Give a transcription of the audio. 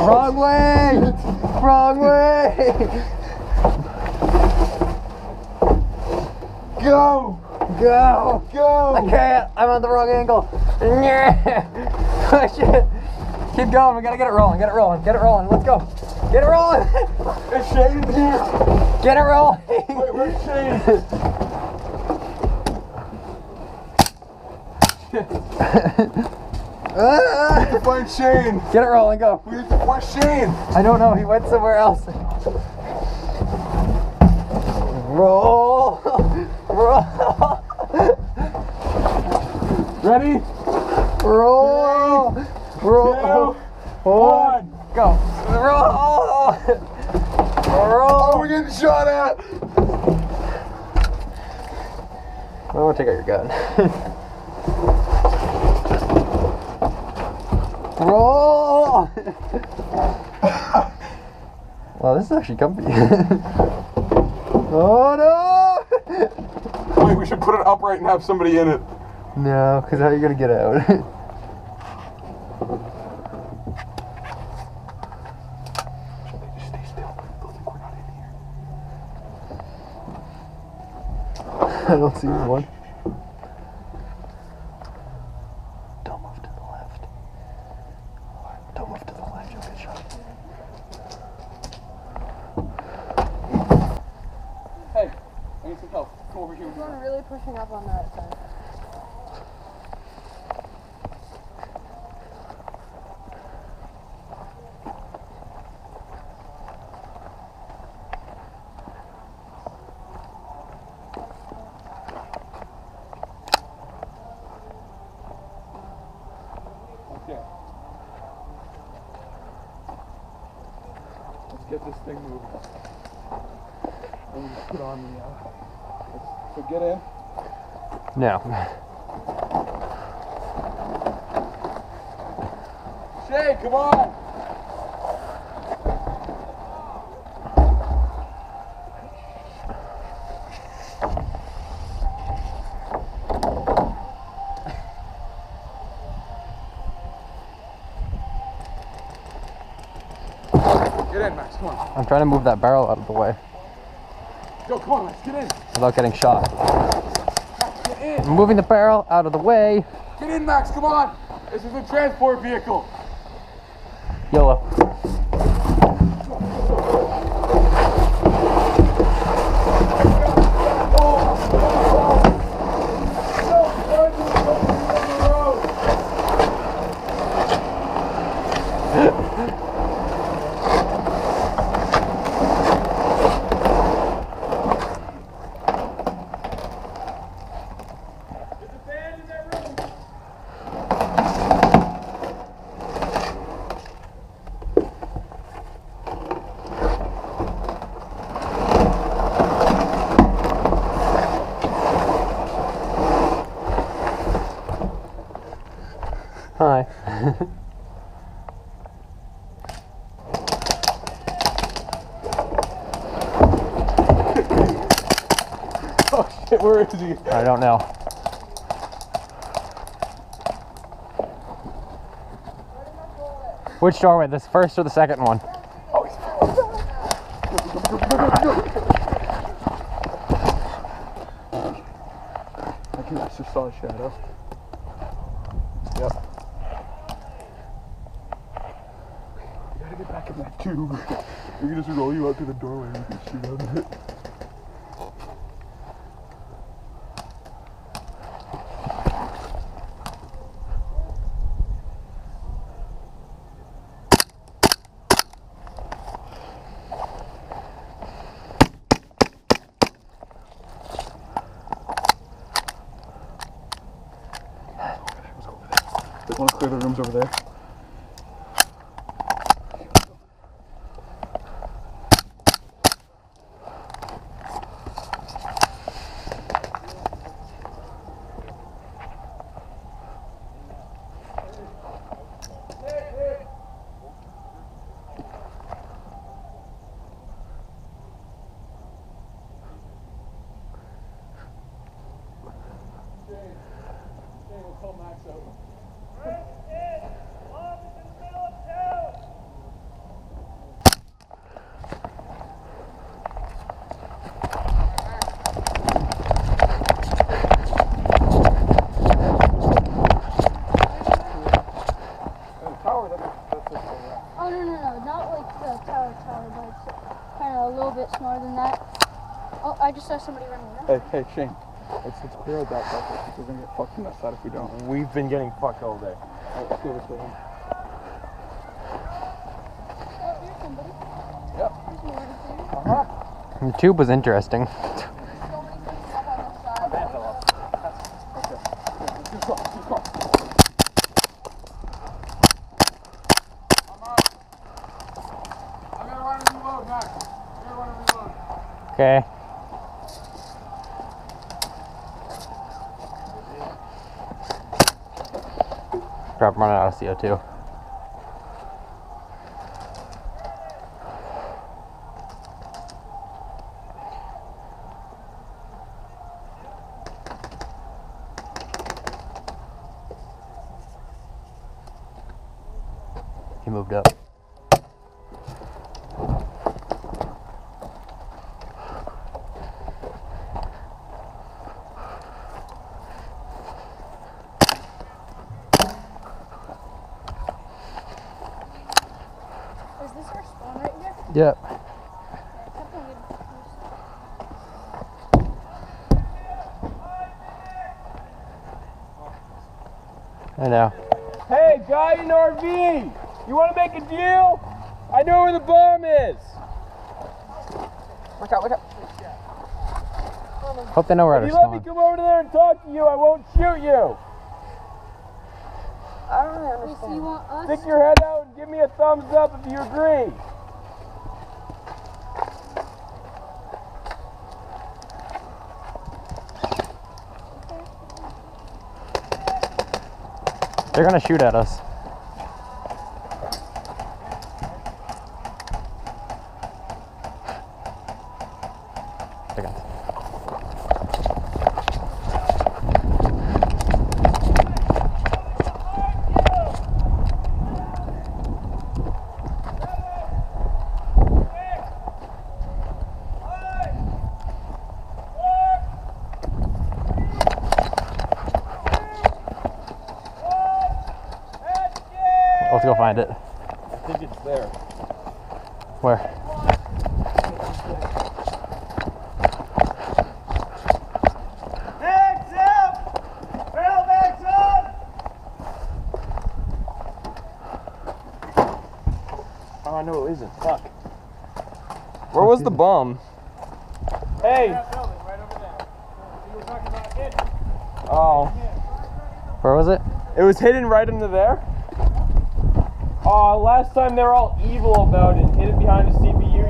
Wrong way! Wrong way! Go! Go! Go! I can't! I'm on the wrong angle! Push it! Keep going, we gotta get it rolling, get it rolling, get it rolling, let's go! Get it rolling! Is Shane here? Get it rolling! Wait, where's Shane? We need to find Shane. Get it rolling, go! Where's Shane? I don't know, he went somewhere else. Roll! Roll! Ready? Roll! Roll! 2, 1. Go! Roll! Roll! Oh, we're getting shot at. I want to take out your gun. Roll! Well, this is actually comfy. Oh no! Wait, we should put it upright and have somebody in it. No, because how are you going to get out? Stay still. They'll think we're not in here. I don't see one. Don't move to the left. Don't move to the left, you'll get shot. Hey, I need some help. Come over here. There's one really pushing up on that side. Okay. Let's get this thing moving. And we'll put on the, so get in. No. Shay, come on! Get in, Max, come on. I'm trying to move that barrel out of the way Go, come on, Max, get in. without getting shot. Max, get in. I'm moving the barrel out of the way. Get in, Max, come on. This is a transport vehicle. YOLO. Hi. Oh shit, where is he? I don't know. Which doorway? This first or the second one? Oh, he's I just saw a shadow. Yep. You gotta get back in that tube. We can just roll you out through the doorway and we can shoot out of it. Just want to clear the rooms over there. We'll call Max out. Oh, no. Not like the tower, but it's kind of a little bit smaller than that. Oh, I just saw somebody running around. Hey, Shane. Let's clear out that buffer because we're going to get fucked from that side if we don't. We've been getting fucked all day. Alright, let's go this way. Oh, here's somebody. Yep. There's more right there. Uh-huh. The tube was interesting. So many things up on this side. Just go. I'm gonna run and reload, Max. I'm gonna run and reload. Okay. Drop running out of CO2. He moved up. Is this our spawn right here? Yep. I know. Hey, guy in RV! You want to make a deal? I know where the bomb is! Look out. Hope they know where If to you let me spawn. come over there and talk to you, I won't shoot you! I don't really understand. So you want us? Stick your head out and give me a thumbs up if you agree. They're gonna shoot at us. Seconds. Let's go find it. I think it's there. Where? Max up! Barrel max on! Oh, no, it isn't. Fuck. Where was the bomb? Hey! Oh. Where was it? It was hidden right under there? Oh, last time they were all evil about it. Hid it behind the CPU